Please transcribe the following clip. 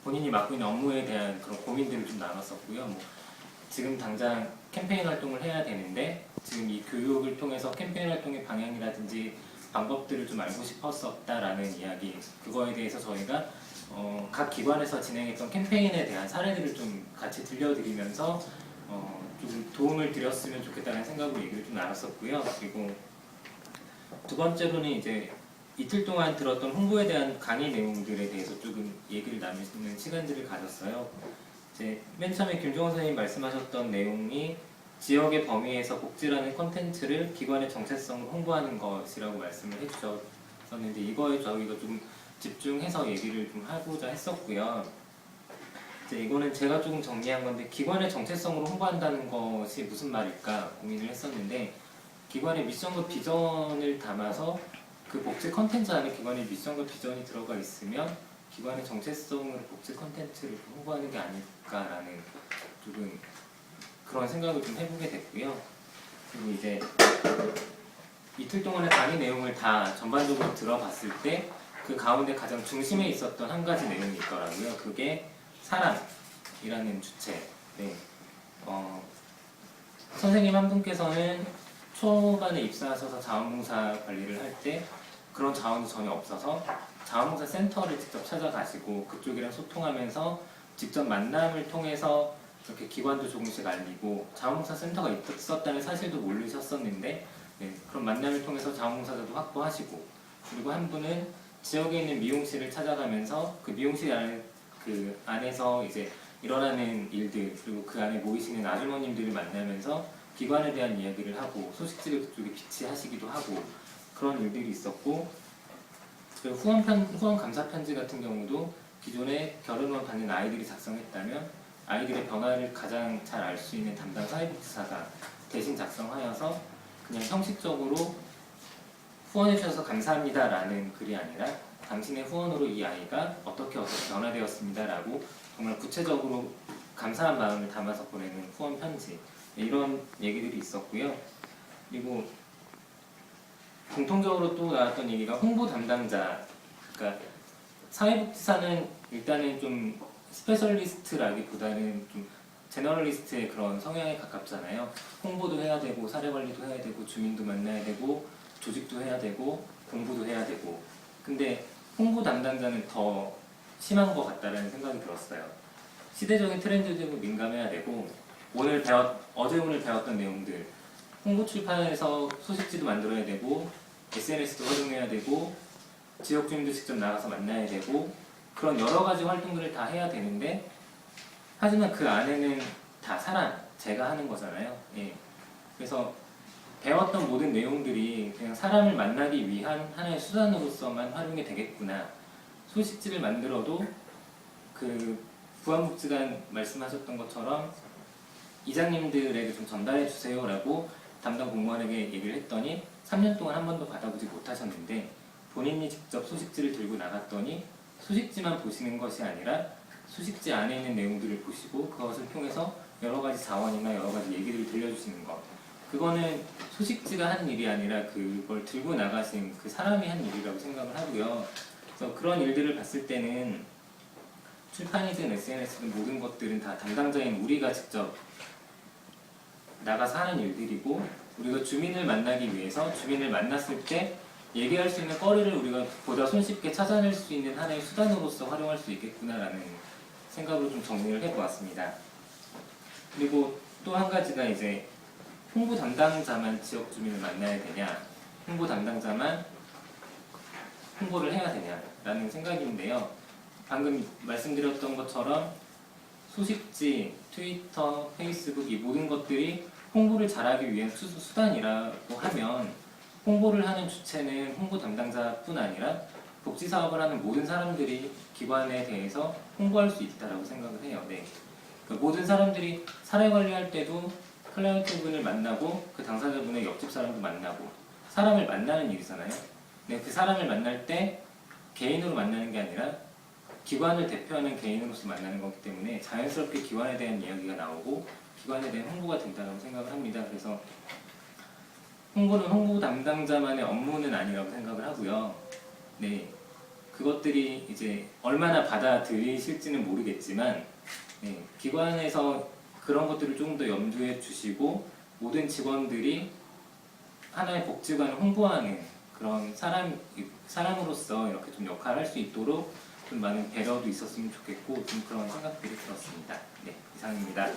본인이 맡고 있는 업무에 대한 그런 고민들을 좀 나눴었고요. 지금 당장 캠페인 활동을 해야 되는데 지금 이 교육을 통해서 캠페인 활동의 방향이라든지 방법들을 좀 알고 싶었었다라는 이야기, 그거에 대해서 저희가 각 기관에서 진행했던 캠페인에 대한 사례들을 좀 같이 들려드리면서 좀 도움을 드렸으면 좋겠다는 생각으로 얘기를 좀 나눴었고요. 그리고 두 번째로는 이제 이틀 동안 들었던 홍보에 대한 강의 내용들에 대해서 조금 얘기를 나누는 시간들을 가졌어요. 이제 맨 처음에 김종원 선생님 말씀하셨던 내용이 지역의 범위에서 복지라는 콘텐츠를 기관의 정체성을 홍보하는 것이라고 말씀을 해주셨었는데, 이거에 저희가 좀 집중해서 얘기를 좀 하고자 했었고요. 이제 이거는 제가 조금 정리한 건데, 기관의 정체성으로 홍보한다는 것이 무슨 말일까 고민을 했었는데, 기관의 미션과 비전을 담아서 그 복지 컨텐츠 안에 기관의 미션과 비전이 들어가 있으면 기관의 정체성으로 복지 컨텐츠를 홍보하는 게 아닐까라는 조금 그런 생각을 좀 해보게 됐고요. 그리고 이제 이틀 동안의 강의 내용을 다 전반적으로 들어봤을 때 그 가운데 가장 중심에 있었던 한 가지 내용이 있더라고요. 그게 사람이라는 주체. 네. 선생님 한 분께서는 초반에 입사하셔서 자원봉사 관리를 할 때 그런 자원이 전혀 없어서 자원봉사 센터를 직접 찾아가시고 그쪽이랑 소통하면서 직접 만남을 통해서 이렇게 기관도 조금씩 알리고 자원봉사 센터가 있었다는 사실도 모르셨었는데, 네, 그런 만남을 통해서 자원봉사자도 확보하시고, 그리고 한 분은 지역에 있는 미용실을 찾아가면서 그 미용실 안에서 이제 일어나는 일들, 그리고 그 안에 모이시는 아주머님들을 만나면서 기관에 대한 이야기를 하고 소식지를 그쪽에 비치하시기도 하고 그런 일들이 있었고, 그리고 후원 감사 편지 같은 경우도 기존에 결혼을 받는 아이들이 작성했다면 아이들의 변화를 가장 잘 알 수 있는 담당 사회복지사가 대신 작성하여서 그냥 형식적으로 후원해 주셔서 감사합니다 라는 글이 아니라 당신의 후원으로 이 아이가 어떻게 변화되었습니다 라고 정말 구체적으로 감사한 마음을 담아서 보내는 후원 편지, 이런 얘기들이 있었고요. 그리고 공통적으로 또 나왔던 얘기가 홍보 담당자, 그러니까 사회복지사는 일단은 좀 스페셜리스트라기보다는 좀 제너럴리스트의 그런 성향에 가깝잖아요. 홍보도 해야 되고 사례관리도 해야 되고 주민도 만나야 되고 조직도 해야 되고 공부도 해야 되고, 근데 홍보 담당자는 더 심한 것 같다는 생각이 들었어요. 시대적인 트렌드에도 민감해야 되고, 어제 오늘 배웠던 내용들, 홍보 출판에서 소식지도 만들어야 되고 SNS도 활용해야 되고 지역 주민도 직접 나가서 만나야 되고 그런 여러 가지 활동들을 다 해야 되는데, 하지만 그 안에는 다 제가 하는 거잖아요. 예. 그래서 배웠던 모든 내용들이 그냥 사람을 만나기 위한 하나의 수단으로서만 활용이 되겠구나. 소식지를 만들어도 그 부안복지관 말씀하셨던 것처럼 이장님들에게 좀 전달해 주세요 라고 담당 공무원에게 얘기를 했더니 3년 동안 한 번도 받아보지 못하셨는데, 본인이 직접 소식지를 들고 나갔더니 소식지만 보시는 것이 아니라 소식지 안에 있는 내용들을 보시고 그것을 통해서 여러 가지 자원이나 여러 가지 얘기들을 들려주시는 것, 그거는 소식지가 한 일이 아니라 그걸 들고 나가신 그 사람이 한 일이라고 생각을 하고요. 그래서 그런 일들을 봤을 때는 출판이든 SNS든 모든 것들은 다 담당자인 우리가 직접 나가서 하는 일들이고, 우리가 주민을 만나기 위해서 주민을 만났을 때 얘기할 수 있는 거리를 우리가 보다 손쉽게 찾아낼 수 있는 하나의 수단으로서 활용할 수 있겠구나라는 생각으로 좀 정리를 해보았습니다. 그리고 또 한 가지가 이제 홍보 담당자만 지역 주민을 만나야 되냐, 홍보 담당자만 홍보를 해야 되냐라는 생각인데요. 방금 말씀드렸던 것처럼 소식지, 트위터, 페이스북, 이 모든 것들이 홍보를 잘하기 위한 수단이라고 하면 홍보를 하는 주체는 홍보 담당자뿐 아니라 복지사업을 하는 모든 사람들이 기관에 대해서 홍보할 수 있다고 생각을 해요. 네. 그러니까 모든 사람들이 사례 관리할 때도 클라이언트분을 만나고 그 당사자분의 옆집 사람도 만나고 사람을 만나는 일이잖아요. 네, 그 사람을 만날 때 개인으로 만나는 게 아니라 기관을 대표하는 개인으로서 만나는 거기 때문에 자연스럽게 기관에 대한 이야기가 나오고 기관에 대한 홍보가 된다고 생각을 합니다. 그래서 홍보는 홍보 담당자만의 업무는 아니라고 생각을 하고요. 네, 그것들이 이제 얼마나 받아들이실지는 모르겠지만 기관에서 그런 것들을 조금 더 염두에 주시고 모든 직원들이 하나의 복지관을 홍보하는 그런 사람으로서 이렇게 좀 역할을 할 수 있도록 좀 많은 배려도 있었으면 좋겠고 좀 그런 생각들이 들었습니다. 네, 이상입니다.